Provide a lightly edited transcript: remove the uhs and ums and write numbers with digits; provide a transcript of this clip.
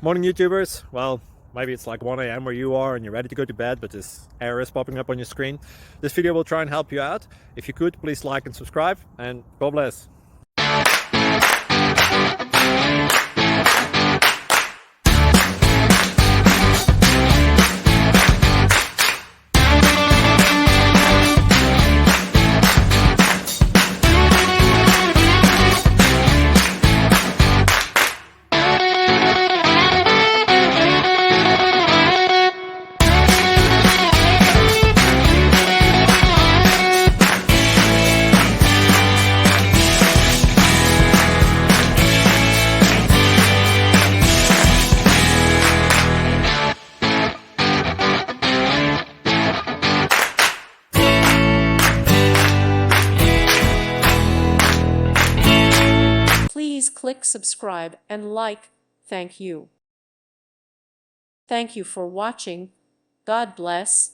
Morning YouTubers. Well, maybe it's like 1 a.m. where you are and you're ready to go to bed, but this error is popping up on your screen. This video will try and help you out. If you could, please like and subscribe, and God bless. Please click subscribe and like. Thank you. Thank you for watching. God bless.